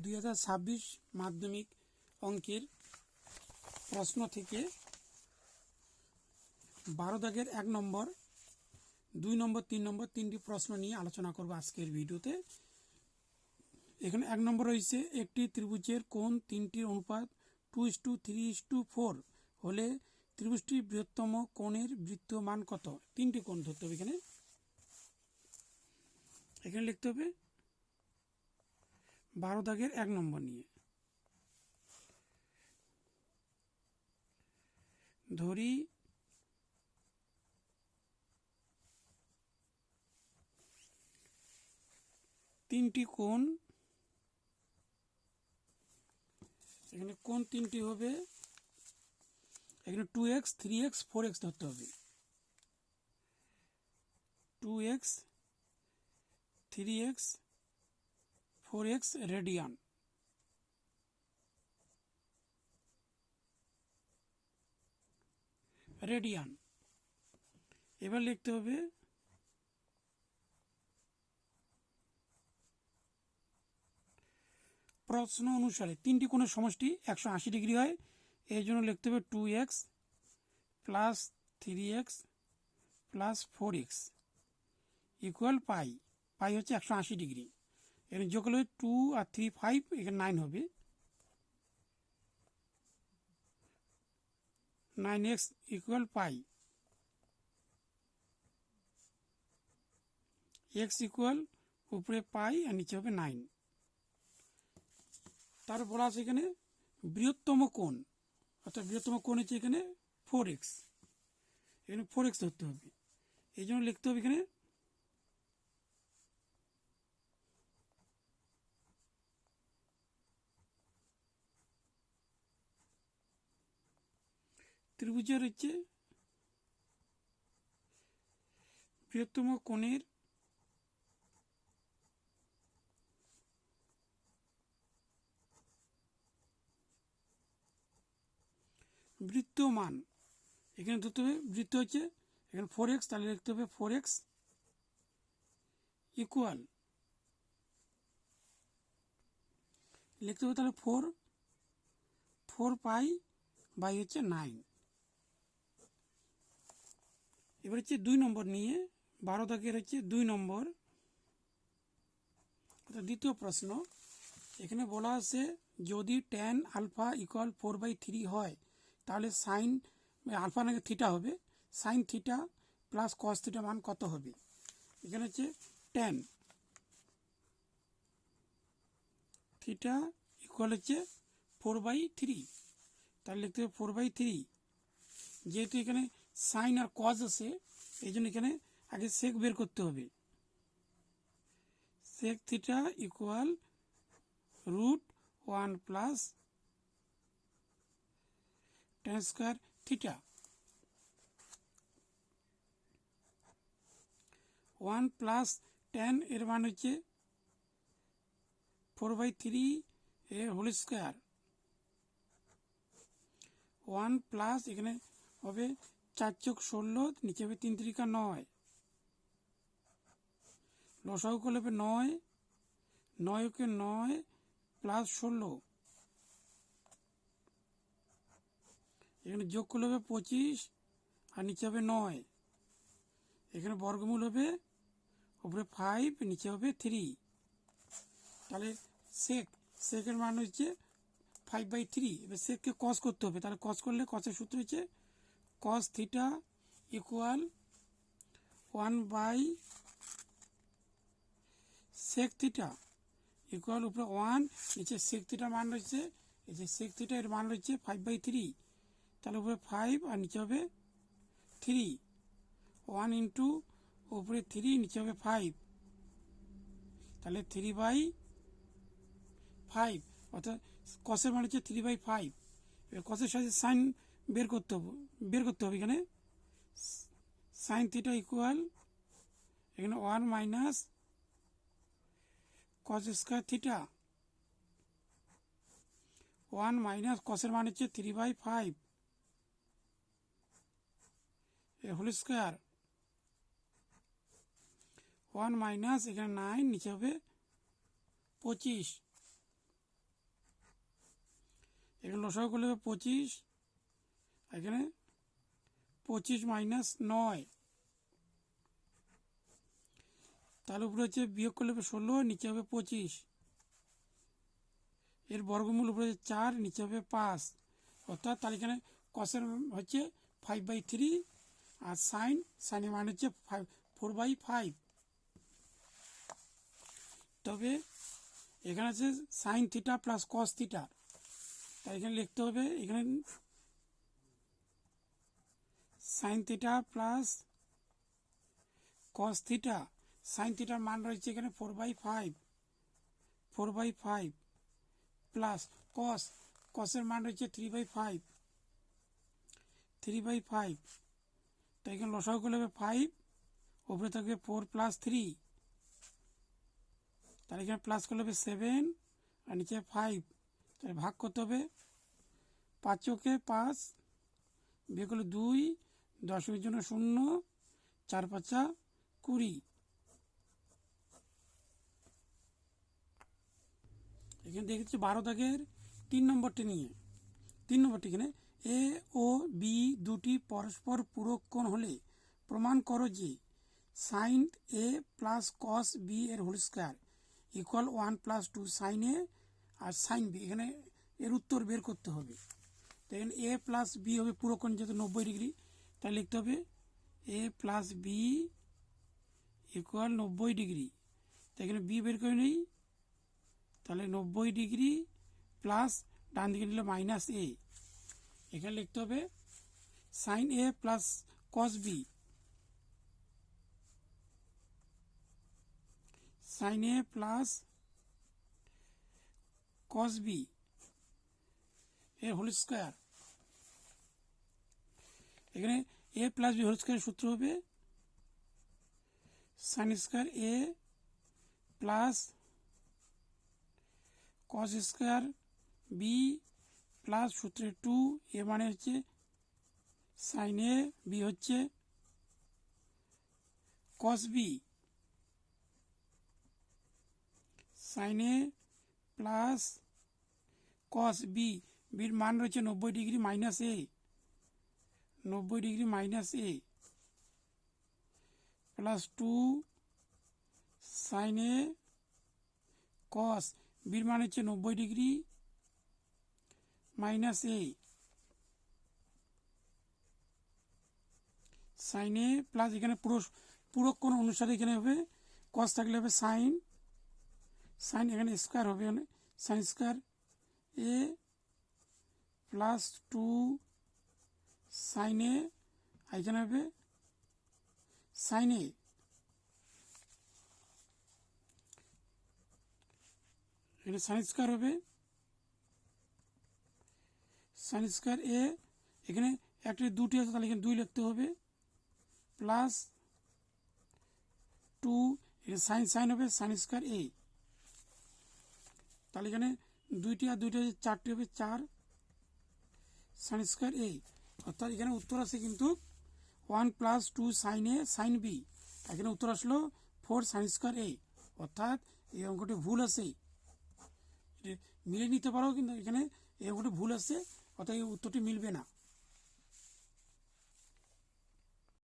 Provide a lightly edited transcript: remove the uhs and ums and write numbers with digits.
2026 মাধ্যমিক অঙ্কের প্রশ্ন থেকে 12 দাগের 1 নম্বর 2 নম্বর 3 নম্বর তিনটি প্রশ্ন নিয়ে আলোচনা করব আজকের ভিডিওতে। এখানে 1 নম্বর রয়েছে একটি ত্রিভুজের কোণ তিনটির অনুপাত 2:3:4 হলে ত্রিভুজটির বৃহত্তম কোণের বৃত্তীয় মান কত? তিনটি কোণ ধরতে হবে। এখানে লিখতে হবে 12 দাগের 1 নম্বর নিয়ে ধরি তিনটি কোণ, এখানে কোণ তিনটি হবে, এখানে 2x 3x 4x ধরতে হবে। 2x 3x 4x radian. এবার লিখতে হবে প্রশ্ন অনুসারে তিনটি কোণের সমষ্টি 180 ডিগ্রি হয়, এই জন্য লিখতে হবে 2x plus 3x plus 4x equal pi. Pi হচ্ছে 180 ডিগ্রি। এখানে যোগ করলে 2 আর 3 5, এখানে 9 হবে। 9x ইকুয়াল পাই। x ইকুয়াল উপরে পাই আর নিচে হবে 9। তারপর বলা আছে এখানে বৃহত্তম কোণ, অর্থাৎ বৃহত্তম কোণ হচ্ছে এখানে 4x। এখানে 4x ধরতে হবে, এই জন্য লিখতে হবে এখানে ত্রিভুজের হচ্ছে বৃহত্তম কোণের বৃত্তীয় মান। এখানে ধরতে হবে বৃত্ত হচ্ছে এখানে 4x, তাহলে লিখতে হবে 4x ইকুয়াল, লিখতে হবে তাহলে 4 পাই বাই হচ্ছে 9। এবার হচ্ছে 2 নম্বর নিয়ে 12 দাগের হচ্ছে 2 নম্বর, দ্বিতীয় প্রশ্ন। এখানে বলা আছে যদি tan আলফা ইকুয়াল 4/3 হয় তাহলে সাইন আলফা নাকি থিটা হবে, sign theta plus cos theta মান কত হবে? এখানে হচ্ছে tan থিটা ইকুয়াল হচ্ছে 4/3, তাহলে লিখতে হবে 4/3। যেহেতু এখানে সাইন আর কজ আছে, এই জন্য এখানে আগে সেক বের করতে হবে। Sec theta equal √1 plus tan square theta. 1 plus tan এর মান হচ্ছে 4/3 এর হোল স্কয়ার। 1 প্লাস এখানে হবে 4 চোখ 16, নিচে হবে 3 3 9, লসাগু করলে হবে 9, 9 কে 9 প্লাস 16, এখানে যোগ করলে হবে 25 আর নিচে হবে 9, এখানে বর্গমূল হবে উপরে 5 নিচে হবে 3। তাহলে সেকের মান হচ্ছে 5/3। এবার সেককে কস করতে হবে, তাহলে কস করলে কসের সূত্র হচ্ছে cos theta equal 1 sec theta equal উপরে 1, নিচে সেক থিটার মান রয়েছে, এই যে সেক থিটা এর মান রয়েছে 5/3, তাহলে উপরে 5 আর নিচে হবে 3। 1 ইন্টু উপরে 3 নিচে হবে 5, তাহলে 3/5, অর্থাৎ কসের মান হচ্ছে 3/5। এবার কসের সাথে সাইন বের করতে হবে। এখানে সাইন থিটা ইকুয়াল এখানে 1 minus cos square theta, 1 minus কসের মান হচ্ছে 3/5 এর হোল স্কয়ার, 1 মাইনাস এখানে 9 নিচে হবে 25, এখানে লসাগু করলে হবে 25, এখানে 25 মাইনাস 9, তাহলে উপরে হচ্ছে বিয়োগ করলে হবে 16, নিচে হবে 25, এর বর্গমূল উপরে 4, নিচে হবে 5, অর্থাৎ তাহলে এখানে কসের হচ্ছে 5/3 আর সাইনের মান হচ্ছে 4/5। তবে এখানে আছে sine theta plus cos theta, তাই এখানে লিখতে হবে এখানে sine theta plus cos theta. Sine থিটার মান রয়েছে এখানে 4/5 প্লাস কসের মান রয়েছে 3/5, তো এখানে লসাগু করলে হবে 5, উপরে থাকবে 4 + 3, তাহলে এখানে প্লাস করলে হবে 7 আর নিচে 5, তাহলে ভাগ করতে হবে 5 চৌকে 5, বিয়োগ করলে 2, দশমিকের জন্য 0, 4 × 5 = 20। এখানে দেখেছি 12 দাগের 3 নম্বরটি নিয়ে। 3 নম্বরটি এখানে এ ও বি দুটি পরস্পর পূরক কোণ হলে প্রমাণ করো যে sign A plus cos B এর হোল স্কোয়ার ইকুয়াল 1 + 2 সাইন এ আর সাইন বি। এখানে এর উত্তর বের করতে হবে। তো এখানে এ প্লাস বি হবে পূরক কোণ, যেহেতু 90 ডিগ্রি, তাই লিখতে হবে এ প্লাস বি ইকুয়াল 90 ডিগ্রি। তো এখানে বি বের করে নিই, তাহলে 90 ডিগ্রি প্লাস ডান দিকে নিলে মাইনাস এ। এখানে লিখতে হবে sine A plus cos B, sine A plus cos B এর হোল স্কোয়ার। এখানে A plus B whole square সূত্র হবে sine square A plus cos square B plus সূত্রে 2, এ মানে হচ্ছে সাইন এ, বি হচ্ছে cos B, sine A plus cos B, বির মান রয়েছে 90 degree minus A, 90 degree minus A plus 2 sine A cos বির মান হচ্ছে 90 degree minus A, sign A plus এখানে পূরক কোণ অনুসারে এখানে হবে কস থাকলে হবে সাইন এখানে স্কোয়ার হবে, sine square A plus 2 sine এ, এখানে হবে সাইন এ। এখানে সাইন স্কোয়ার হবে সাইন স্কোয়ার এ, এখানে একটা দুটি আছে তাহলে এখানে 2 লিখতে হবে, প্লাস 2 সাইন হবে সাইন স্কোয়ার এ, তাহলে এখানে 2টি আর 2টি 4টি হবে 4 সাইন স্কোয়ার এ, অর্থাৎ এখানে উত্তর আছে কিন্তু 1 + 2 সাইন এ সাইন বি। এখানে উত্তর আসলো 4 সাইন স্কোয়ার এ, অর্থাৎ এই অঙ্কটি ভুল আছে, মিলে নিতে পারো, কিন্তু এখানে এই অঙ্কটি ভুল আছে, অর্থাৎ এই উত্তরটি মিলবে না।